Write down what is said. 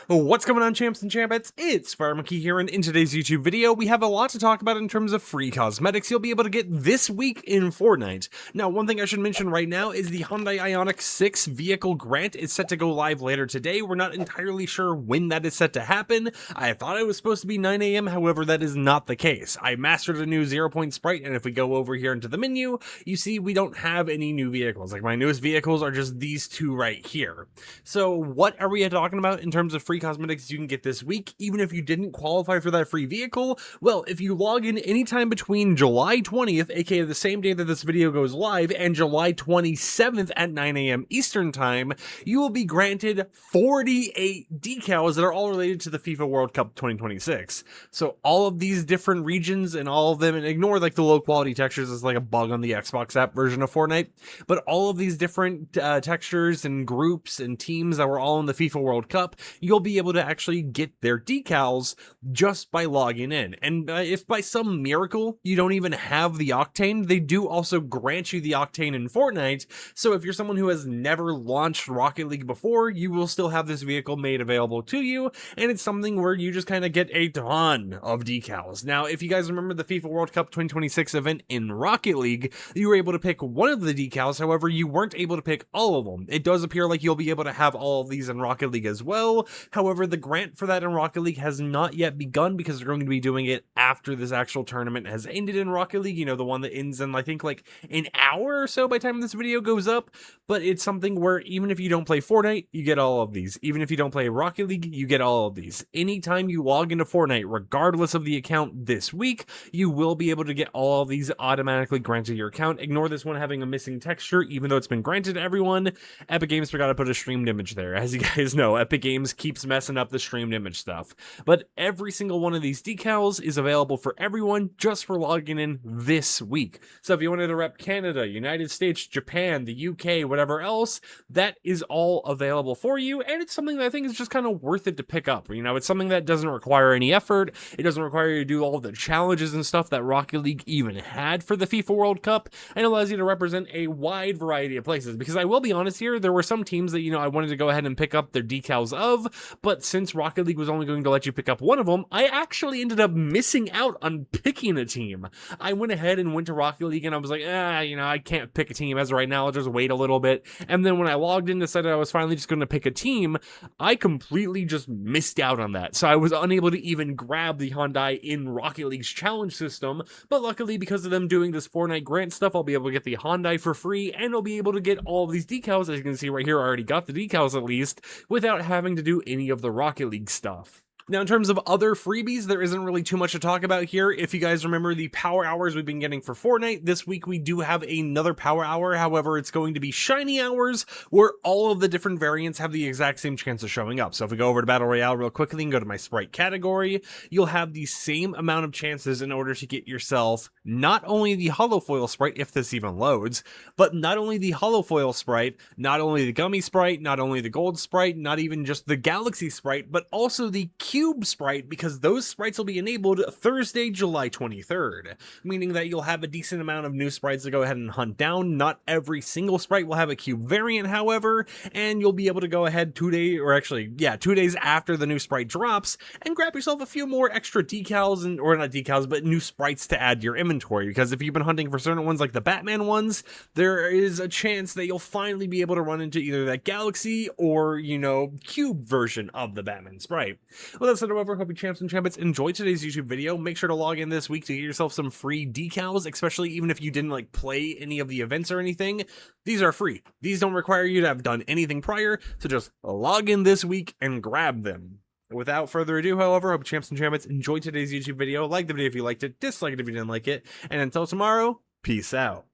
What's going on, champs and champettes? It's FireMonkey here, and in today's YouTube video, we have a lot to talk about in terms of free cosmetics you'll be able to get this week in Fortnite. Now, one thing I should mention right now is the Hyundai Ioniq 6 vehicle grant is set to go live later today. We're not entirely sure when that is set to happen. I thought it was supposed to be 9 a.m., however, that is not the case. I mastered a new 0-point sprite, and if we go over here into the menu, you see we don't have any new vehicles. Like, my newest vehicles are just these two right here. So what are we talking about in terms of free cosmetics you can get this week, even if you didn't qualify for that free vehicle? Well, if you log in anytime between July 20th, aka the same day that this video goes live, and July 27th at 9 a.m. Eastern Time, you will be granted 48 decals that are all related to the FIFA World Cup 2026. So all of these different regions and all of them, and ignore like the low quality textures, it's like a bug on the Xbox app version of Fortnite, but all of these different textures and groups and teams that were all in the FIFA World Cup, you'll be able to actually get their decals just by logging in. And if by some miracle you don't even have the Octane, they do also grant you the Octane in Fortnite. So if you're someone who has never launched Rocket League before, you will still have this vehicle made available to you, and it's something where you just kind of get a ton of decals. Now, if you guys remember the FIFA World Cup 2026 event in Rocket League, you were able to pick one of the decals, however, you weren't able to pick all of them. It does appear like you'll be able to have all of these in Rocket League as well. However, the grant for that in Rocket League has not yet begun because they're going to be doing it after this actual tournament has ended in Rocket League. You know, the one that ends in, I think, like an hour or so by the time this video goes up. But it's something where even if you don't play Fortnite, you get all of these. Even if you don't play Rocket League, you get all of these. Anytime you log into Fortnite, regardless of the account this week, you will be able to get all of these automatically granted to your account. Ignore this one having a missing texture, even though it's been granted to everyone. Epic Games forgot to put a streamed image there. As you guys know, Epic Games keeps messing up the streamed image stuff. But every single one of these decals is available for everyone just for logging in this week. So if you wanted to rep Canada, United States, Japan, the UK, whatever else, that is all available for you. And it's something that I think is just kind of worth it to pick up. You know, it's something that doesn't require any effort. It doesn't require you to do all the challenges and stuff that Rocket League even had for the FIFA World Cup, and allows you to represent a wide variety of places. Because I will be honest here, there were some teams that, you know, I wanted to go ahead and pick up their decals of, but since Rocket League was only going to let you pick up one of them, I actually ended up missing out on picking a team. I went ahead and went to Rocket League and I was like, you know, I can't pick a team as of right now, I'll just wait a little bit. And then when I logged in and decided I was finally just going to pick a team, I completely just missed out on that. So I was unable to even grab the Hyundai in Rocket League's challenge system, but luckily because of them doing this Fortnite grant stuff, I'll be able to get the Hyundai for free, and I'll be able to get all of these decals. As you can see right here, I already got the decals at least, without having to do any of the Rocket League stuff. Now, in terms of other freebies, there isn't really too much to talk about here. If you guys remember the power hours we've been getting for Fortnite, this week we do have another power hour. However, it's going to be shiny hours, where all of the different variants have the exact same chance of showing up. So if we go over to Battle Royale real quickly and go to my sprite category, you'll have the same amount of chances in order to get yourself not only the holofoil sprite, if this even loads, but not only the holofoil sprite, not only the gummy sprite, not only the gold sprite, not even just the galaxy sprite, but also the cube sprite, because those sprites will be enabled Thursday, July 23rd, meaning that you'll have a decent amount of new sprites to go ahead and hunt down. Not every single sprite will have a cube variant, however, and you'll be able to go ahead 2 days after the new sprite drops and grab yourself a few more extra decals, or not decals, but new sprites to add to your inventory. Because if you've been hunting for certain ones like the Batman ones, there is a chance that you'll finally be able to run into either that galaxy or, you know, cube version of the Batman sprite. Well, that's it. However, hope you champs and champions enjoyed today's YouTube video. Make sure to log in this week to get yourself some free decals, especially even if you didn't like play any of the events or anything. These are free. These don't require you to have done anything prior, so just log in this week and grab them. Without further ado, however, hope champs and champions enjoyed today's YouTube video. Like the video if you liked it, dislike it if you didn't like it, and until tomorrow, peace out.